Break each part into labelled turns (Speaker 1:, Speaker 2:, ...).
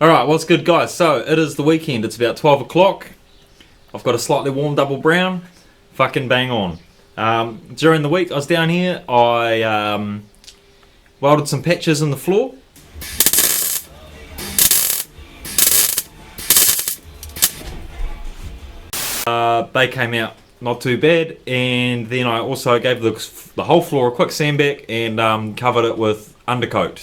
Speaker 1: Alright, what's good guys? So, it is the weekend, it's about 12 o'clock. I've got a slightly warm double brown. Fucking bang on. During the week I was down here, I welded some patches in the floor. They came out not too bad, and then I also gave the whole floor a quick sandback and covered it with undercoat.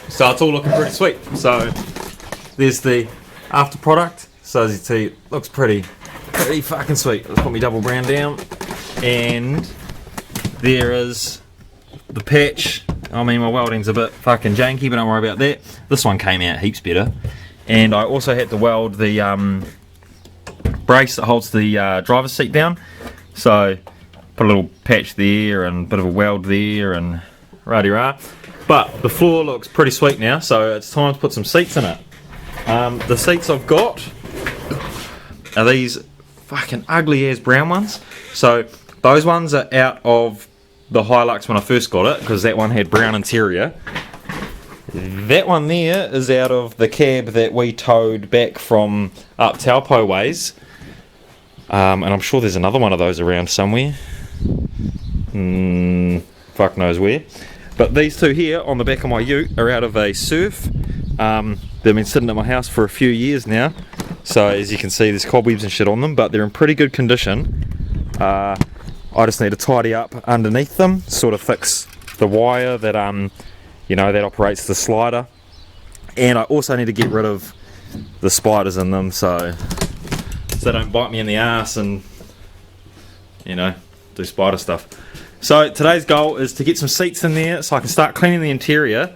Speaker 1: So it's all looking pretty sweet. So there's the after product. So as you see, it looks pretty fucking sweet. Let's put me double brown down. And there is the patch. I mean, my welding's a bit fucking janky, but don't worry about that. This one came out heaps better. And I also had to weld the brace that holds the driver's seat down. So put a little patch there and a bit of a weld there and rah-de-rah. But the floor looks pretty sweet now, so it's time to put some seats in it. The seats I've got are these fucking ugly ass brown ones. So those ones are out of the Hilux when I first got it, because that one had brown interior. That one there is out of the cab that we towed back from up Taupo ways. And I'm sure there's another one of those around somewhere. Fuck knows where. But these two here on the back of my ute are out of a Surf. They've been sitting at my house for a few years now. So as you can see, there's cobwebs and shit on them, but they're in pretty good condition. I just need to tidy up underneath them, sort of fix the wire that that operates the slider. And I also need to get rid of the spiders in them so they don't bite me in the ass and do spider stuff. So today's goal is to get some seats in there so I can start cleaning the interior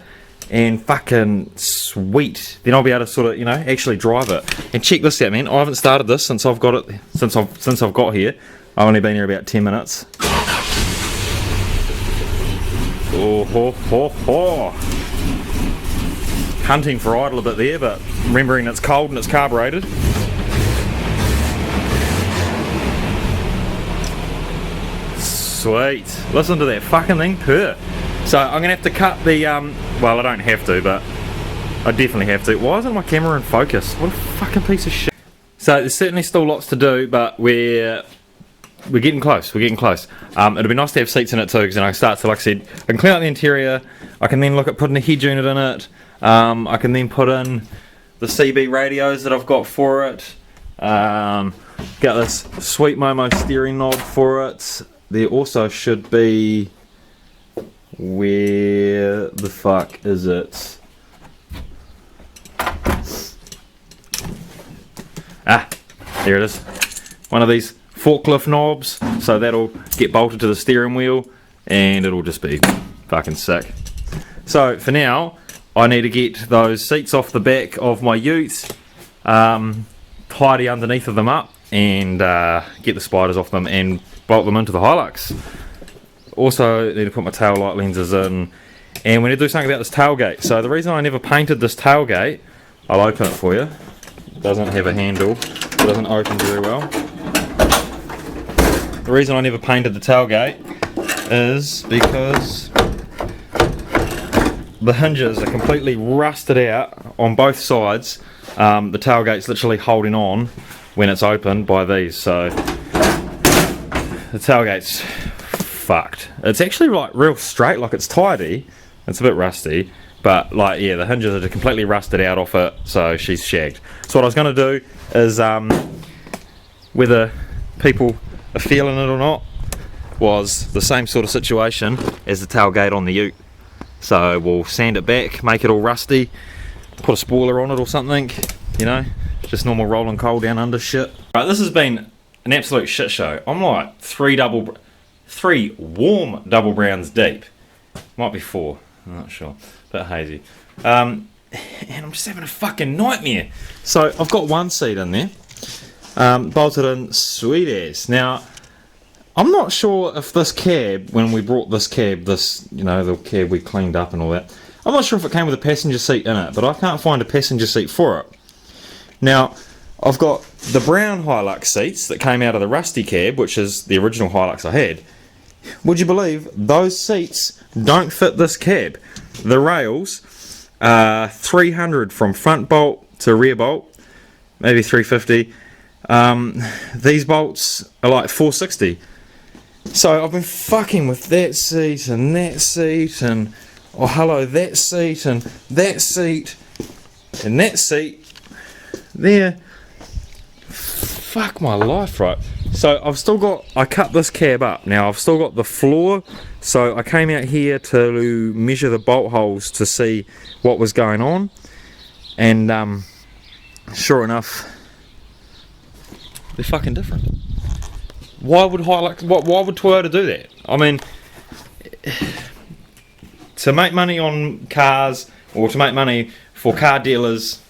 Speaker 1: and fucking sweet. Then I'll be able to sort of, actually drive it. And check this out, man. I haven't started this since I've got it since I've got here. I've only been here about 10 minutes. Oh ho ho ho. Hunting for idle a bit there, but remembering it's cold and it's carbureted. Sweet. Listen to that fucking thing purr. So I'm going to have to cut the, well I don't have to, but I definitely have to. Why isn't my camera in focus? What a fucking piece of shit. So there's certainly still lots to do, but we're getting close, It'll be nice to have seats in it too, because then I can start to, like I said, I can clean out the interior, I can then look at putting a head unit in it, I can then put in the CB radios that I've got for it, got this sweet Momo steering knob for it. There also should be, where the fuck is it? Ah, there it is. One of these forklift knobs, so that'll get bolted to the steering wheel and it'll just be fucking sick. So for now, I need to get those seats off the back of my ute, tidy underneath of them up and get the spiders off them and bolt them into the Hilux. Also need to put my tail light lenses in, and we need to do something about this tailgate. So the reason I never painted this tailgate, I'll open it for you. It doesn't have a handle, it doesn't open very well. The reason I never painted the tailgate is because the hinges are completely rusted out on both sides. The tailgate's literally holding on when it's opened by these, so the tailgate's fucked. It's actually like real straight, like it's tidy. It's a bit rusty, but like yeah, the hinges are completely rusted out off it, so she's shagged. So what I was going to do is, whether people are feeling it or not, was the same sort of situation as the tailgate on the ute. So we'll sand it back, make it all rusty, put a spoiler on it or something, just normal rolling coal down under shit. Right, this has been an absolute shit show. I'm like three warm double browns deep. Might be 4, I'm not sure. Bit hazy. And I'm just having a fucking nightmare. So I've got one seat in there, bolted in sweet ass. Now I'm not sure if this cab, when we brought this cab, the cab we cleaned up and all that, I'm not sure if it came with a passenger seat in it, but I can't find a passenger seat for it. Now I've got the brown Hilux seats that came out of the rusty cab, which is the original Hilux I had. Would you believe those seats don't fit this cab? The rails are 300 from front bolt to rear bolt, maybe 350. These bolts are like 460. So I've been fucking with that seat and that seat and oh hello that seat and that seat and that seat there. Fuck my life, right? So I've still got, I cut this cab up. Now I've still got the floor, so I came out here to measure the bolt holes to see what was going on, and sure enough, they're fucking different. Why would Hilux, why would Toyota do that? I mean, to make money on cars, or to make money for car dealers,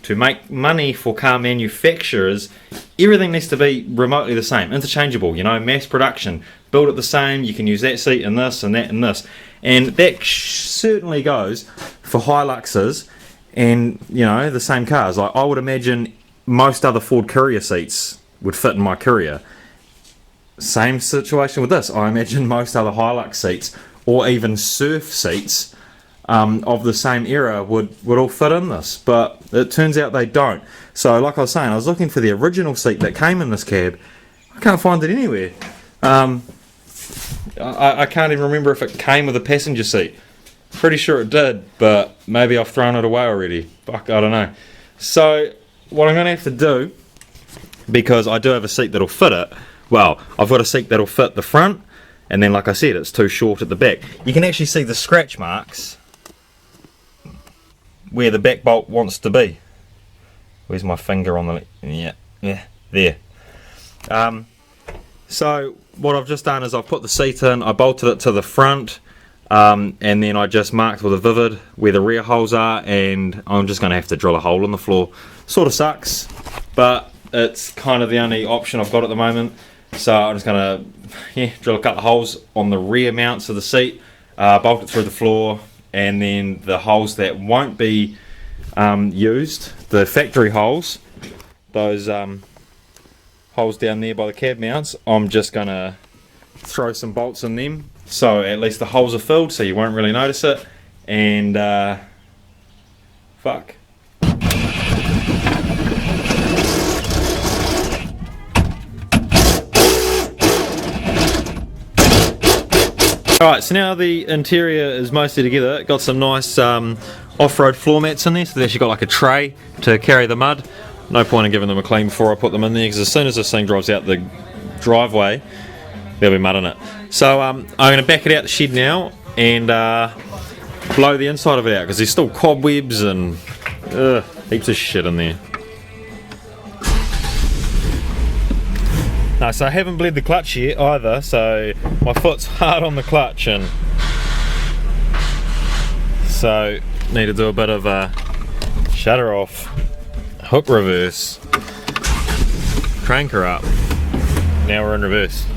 Speaker 1: to make money for car manufacturers, everything needs to be remotely the same, interchangeable, you know, mass production, build it the same, you can use that seat and this and that and this, and that certainly goes for Hiluxes and, you know, the same cars. Like, I would imagine most other Ford Courier seats would fit in my Courier. Same situation with this. I imagine most other Hilux seats, or even Surf seats, of the same era would all fit in this, but it turns out they don't. So like I was saying, I was looking for the original seat that came in this cab. I can't find it anywhere. I can't even remember if it came with a passenger seat. Pretty sure it did, but maybe I've thrown it away already. Fuck, I don't know. So what I'm going to have to do, because I do have a seat that'll fit it, well, I've got a seat that'll fit the front, and then like I said, it's too short at the back. You can actually see the scratch marks where the back bolt wants to be. Where's my finger on the... yeah, there. So what I've just done is I've put the seat in, I bolted it to the front, and then I just marked with a vivid where the rear holes are, and I'm just going to have to drill a hole in the floor. Sort of sucks, but it's kind of the only option I've got at the moment. So I'm just going to drill a couple of holes on the rear mounts of the seat, bolt it through the floor, and then the holes that won't be used, the factory holes, those holes down there by the cab mounts, I'm just going to throw some bolts in them, so at least the holes are filled so you won't really notice it, and fuck. Alright, so now the interior is mostly together. Got some nice off-road floor mats in there, so they've actually got like a tray to carry the mud. No point in giving them a clean before I put them in there, because as soon as this thing drives out the driveway, there'll be mud in it. So I'm going to back it out the shed now and blow the inside of it out, because there's still cobwebs and heaps of shit in there. No, so I haven't bled the clutch yet either, so my foot's hard on the clutch, and so need to do a bit of a shutter off, hook reverse, crank her up. Now we're in reverse.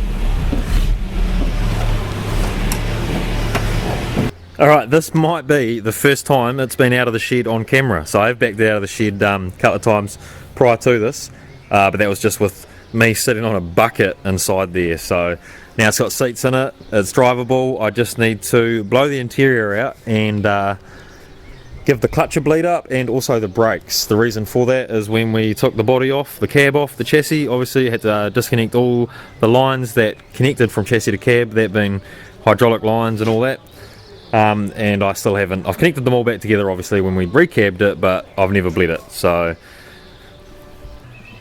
Speaker 1: Alright, this might be the first time it's been out of the shed on camera. So I've backed it out of the shed a couple of times prior to this, but that was just with me sitting on a bucket inside there. So now it's got seats in it, it's drivable. I just need to blow the interior out and give the clutch a bleed up, and also the brakes. The reason for that is when we took the body off, the cab off the chassis, obviously you had to disconnect all the lines that connected from chassis to cab, that being hydraulic lines and all that. And I still haven't, I've connected them all back together obviously when we recabbed it, but I've never bled it. So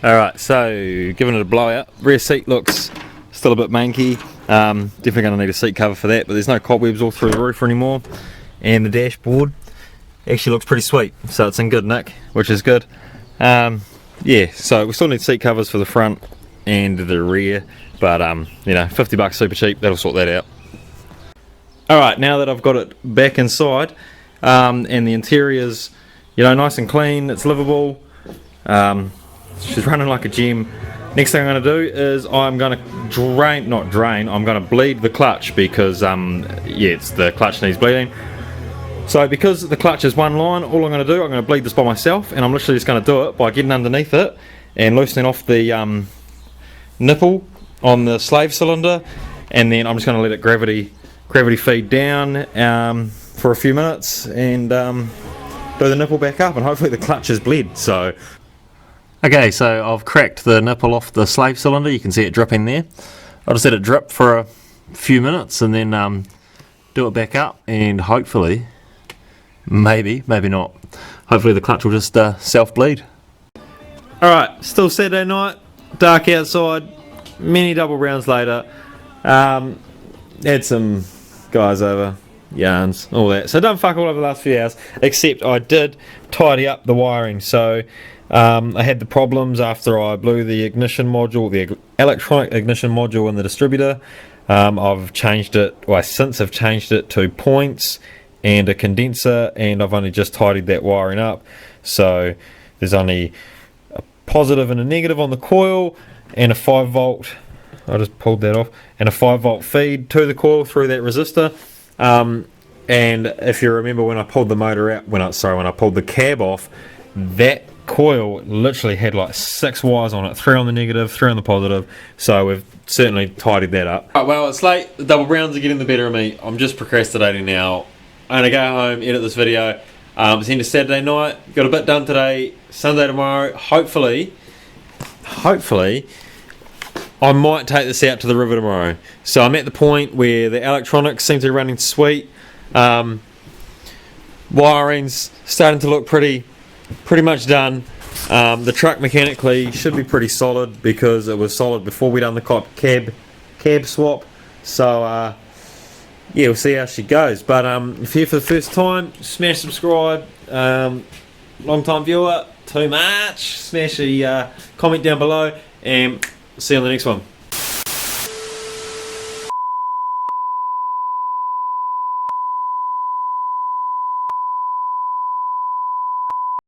Speaker 1: alright, so giving it a blowout. Rear seat looks still a bit manky. Definitely going to need a seat cover for that, but there's no cobwebs all through the roof anymore. And the dashboard actually looks pretty sweet, so it's in good nick, which is good. Yeah, so we still need seat covers for the front and the rear, but you know, $50 super cheap, that'll sort that out. Alright, now that I've got it back inside, and the interior's, you know, nice and clean, it's livable, she's running like a gem. Next thing I'm going to do is I'm going to I'm going to bleed the clutch, because yeah, the clutch needs bleeding. So because the clutch is one line, all I'm going to do, I'm going to bleed this by myself, and I'm literally just going to do it by getting underneath it and loosening off the nipple on the slave cylinder, and then I'm just going to let it gravity feed down for a few minutes and do the nipple back up, and hopefully the clutch is bled. So okay, so I've cracked the nipple off the slave cylinder. You can see it dripping there. I'll just let it drip for a few minutes and then do it back up, and hopefully, maybe not, hopefully the clutch will just self-bleed. Alright, still Saturday night, dark outside, many double rounds later. Had some guys over, yarns, all that. So done fuck all over the last few hours, except I did tidy up the wiring. So I had the problems after I blew the ignition module, the electronic ignition module in the distributor. I've changed it, well, since I've changed it to points and a condenser, and I've only just tidied that wiring up. So there's only a positive and a negative on the coil, and a 5 volt, I just pulled that off, and a 5 volt feed to the coil through that resistor. And if you remember when I pulled the motor out, when I pulled the cab off, that coil literally had like 6 wires on it, 3 on the negative, 3 on the positive. So we've certainly tidied that up. Right, well, it's late, the double browns are getting the better of me. I'm just procrastinating now. I'm gonna go home, edit this video. It's into Saturday night, got a bit done today, Sunday tomorrow. Hopefully I might take this out to the river tomorrow. So I'm at the point where the electronics seem to be running sweet. Wiring's starting to look pretty much done. The truck mechanically should be pretty solid because it was solid before we done the cab swap. So yeah, we'll see how she goes. But if you're here for the first time, smash subscribe. Long time viewer, too much. Smash a comment down below, and see you on the next one.